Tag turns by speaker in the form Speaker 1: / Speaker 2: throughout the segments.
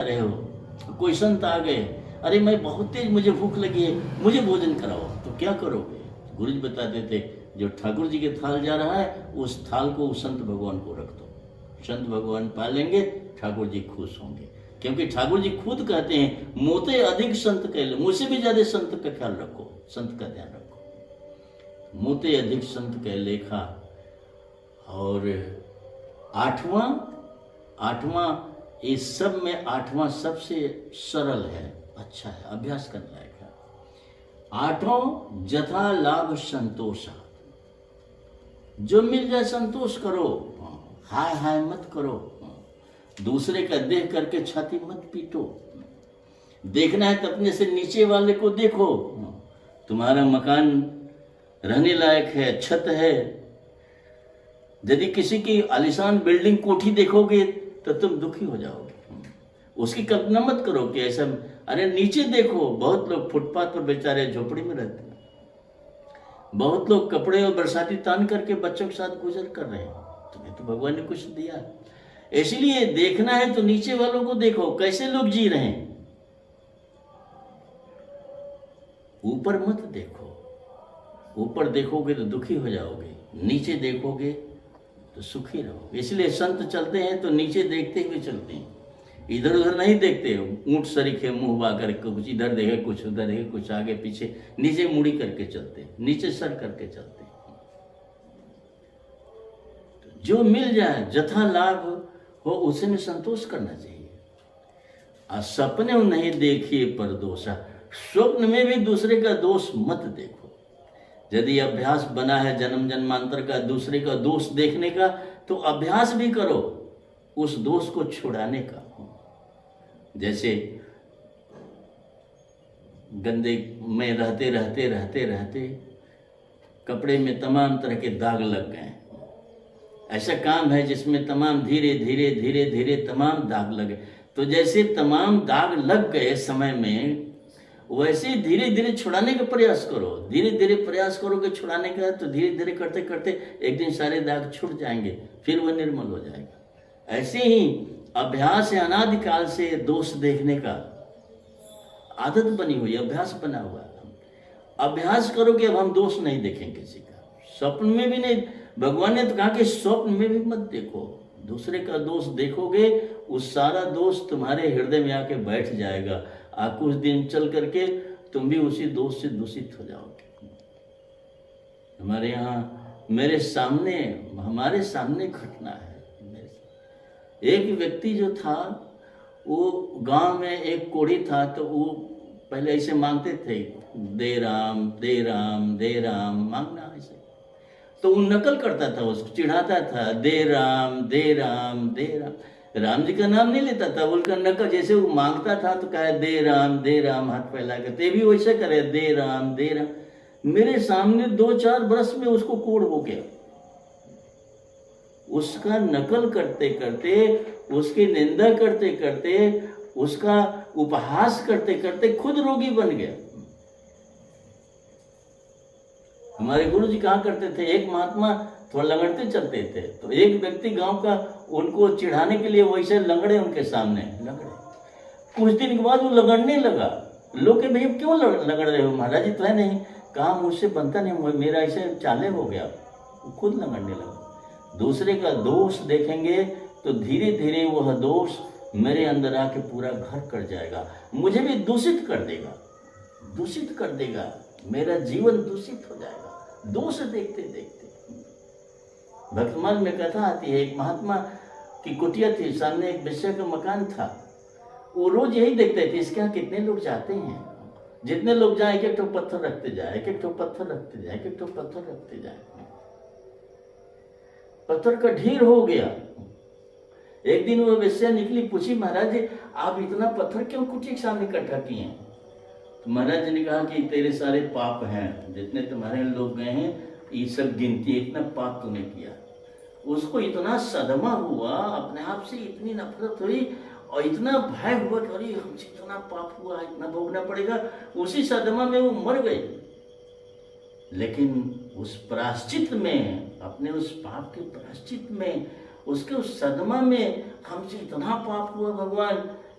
Speaker 1: रहे हो, कोई संत आ गए, अरे मैं बहुत तेज, मुझे भूख लगी है, मुझे भोजन कराओ, तो क्या करोगे? गुरु जी बताते थे जो ठाकुर जी के थाल जा रहा है उस थाल को उस संत भगवान को रख दो, संत भगवान पालेंगे, ठाकुर जी खुश होंगे। क्योंकि ठाकुर जी खुद कहते हैं मोते अधिक संत कह लो, मुझसे भी ज्यादा संत का ख्याल रखो, संत का ध्यान रखो। मोते अधिक संत कह लेखा। और आठवां आठवां इस सब में आठवां सबसे सरल है, अच्छा है, अभ्यास करने लायक है। आठों जथा लाभ संतोष, जो मिल जाए संतोष करो, हाय हाय मत करो, दूसरे का देख करके छाती मत पीटो। देखना है तो अपने से नीचे वाले को देखो। तुम्हारा मकान रहने लायक है, छत है, यदि किसी की आलीशान बिल्डिंग कोठी देखोगे तो तुम दुखी हो जाओगे। उसकी कल्पना मत करो कि ऐसा, अरे नीचे देखो, बहुत लोग फुटपाथ पर बेचारे झोपड़ी में रहते हैं, बहुत लोग कपड़े और बरसाती तान करके बच्चों के साथ गुजर कर रहे हैं। तुम्हें तो भगवान ने कुछ दिया, इसलिए देखना है तो नीचे वालों को देखो कैसे लोग जी रहे हैं, ऊपर मत देखो। ऊपर देखोगे तो दुखी हो जाओगे, नीचे देखोगे तो सुखी रहोगे। इसलिए संत चलते हैं तो नीचे देखते हुए चलते हैं, इधर उधर नहीं देखते। ऊंट सरीखे मुंह बा करके कुछ इधर देखे कुछ उधर देखे, कुछ आगे पीछे, नीचे मुड़ी करके चलते, नीचे सर करके चलते। तो जो मिल जाए जथा लाभ हो उसे में संतोष करना चाहिए। और सपने नहीं देखिए पर दोषा, स्वप्न में भी दूसरे का दोष मत देखो। यदि अभ्यास बना है जन्म जन्मांतर का दूसरे का दोष देखने का, तो अभ्यास भी करो उस दोष को छुड़ाने का। जैसे गंदे में रहते रहते रहते रहते कपड़े में तमाम तरह के दाग लग गए, ऐसा काम है जिसमें तमाम धीरे धीरे धीरे धीरे तमाम दाग लगे। तो जैसे तमाम दाग लग गए समय में, वैसे धीरे धीरे छुड़ाने का प्रयास करो। धीरे धीरे प्रयास करोगे छुड़ाने का, तो धीरे धीरे करते करते एक दिन सारे दाग छूट जाएंगे, फिर वह निर्मल हो जाएगा। ऐसे ही अभ्यास है, अनादिकाल से दोष देखने का आदत बनी हुई, अभ्यास बना हुआ। अभ्यास करोगे अब हम दोष नहीं देखेंगे किसी का, स्वप्न में भी नहीं। भगवान ने तो कहा कि स्वप्न में भी मत देखो, दूसरे का दोष देखोगे उस सारा दोष तुम्हारे हृदय में आके बैठ जाएगा। कुछ दिन चल करके तुम भी उसी दोष से दूषित हो जाओगे। हमारे यहाँ हमारे सामने घटना है। एक व्यक्ति जो था, वो गांव में एक कोढ़ी था, तो वो पहले ऐसे मांगते थे, दे राम दे राम दे राम, मांगना ऐसे। तो वो नकल करता था, उसको चिढ़ाता था, दे राम दे राम दे राम। राम जी का नाम नहीं लेता था, उनका नकल, जैसे वो मांगता था तो कहे दे राम, हाथ फैला कर, ते भी वैसे करे दे राम दे राम। मेरे सामने 2-4 बरस में उसको कोढ़ हो गया। उसका नकल करते करते, उसकी निंदा करते करते, उसका उपहास करते करते खुद रोगी बन गया। हमारे गुरु जी कहा करते थे, एक महात्मा थोड़ा लंगड़ते चलते थे, तो एक व्यक्ति गांव का उनको चिढ़ाने के लिए वैसे लंगड़े उनके सामने लंगड़े। कुछ दिन के बाद वो लगड़ने लगा। लोग के भैया क्यों लगड़ रहे हो? महाराज जी तो है नहीं, कहा मुझसे बनता नहीं, मेरा ऐसे चाले हो गया। वो खुद लगड़ने लगा। दूसरे का दोष देखेंगे तो धीरे धीरे वह दोष मेरे अंदर आके पूरा घर कर जाएगा, मुझे भी दूषित कर देगा, मेरा जीवन दूषित हो जाएगा दोष देखते देखते। भक्तमाल में कथा आती है, एक महात्मा की कुटिया थी, सामने एक वेश्या का मकान था। वो रोज यही देखते थे, इसके यहाँ कितने लोग जाते हैं, जितने लोग जाए एक एक ठो पत्थर रखते जाए, एक एक ठो पत्थर रखते जाए, एक एक ठो पत्थर रखते जाए। पत्थर का ढेर हो गया। एक दिन वो वेश्या निकली, पूछी महाराज जी आप इतना पत्थर क्यों कुटिया के सामने इकट्ठा किए हैं? तो महाराज जी ने कहा कि तेरे सारे पाप हैं, जितने तुम्हारे लोग गए हैं ये सब गिनती, इतना पाप तूने किया। उसको इतना सदमा हुआ, अपने आप से इतनी नफरत हुई और इतना भय हुआ कि अरे हमसे इतना पाप हुआ, इतना भोगना पड़ेगा। उसी सदमा में वो मर गई। लेकिन उस प्रायश्चित में, अपने उस पाप के प्रायश्चित में, उसके उस सदमा में हमसे इतना पाप हुआ भगवान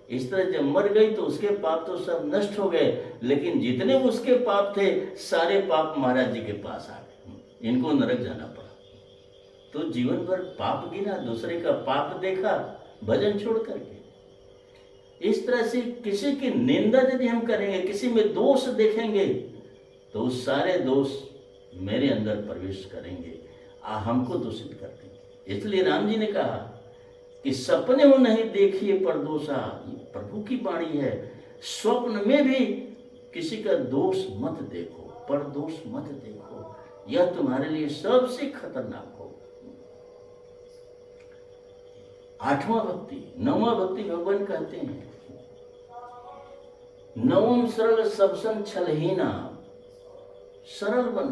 Speaker 1: इस तरह जब मर गई तो उसके पाप तो सब नष्ट हो गए, लेकिन जितने उसके पाप थे सारे पाप महाराज जी के पास आ गए, इनको नरक जाना पड़ा। तो जीवन भर पाप गिना, दूसरे का पाप देखा, भजन छोड़ करके। इस तरह से किसी की निंदा यदि हम करेंगे, किसी में दोष देखेंगे, तो उस सारे दोष मेरे अंदर प्रवेश करेंगे, हमको दूषित कर देंगे। इसलिए राम जी ने कहा कि सपने हो नहीं देखिए परदोषा, प्रभु की वाणी है, स्वप्न में भी किसी का दोष मत देखो, परदोष मत देखो, यह तुम्हारे लिए सबसे खतरनाक हो। 8वां भक्ति, 9वां भक्ति भगवान कहते हैं, नवम सरल सबसन छलहीना, सरल बनो।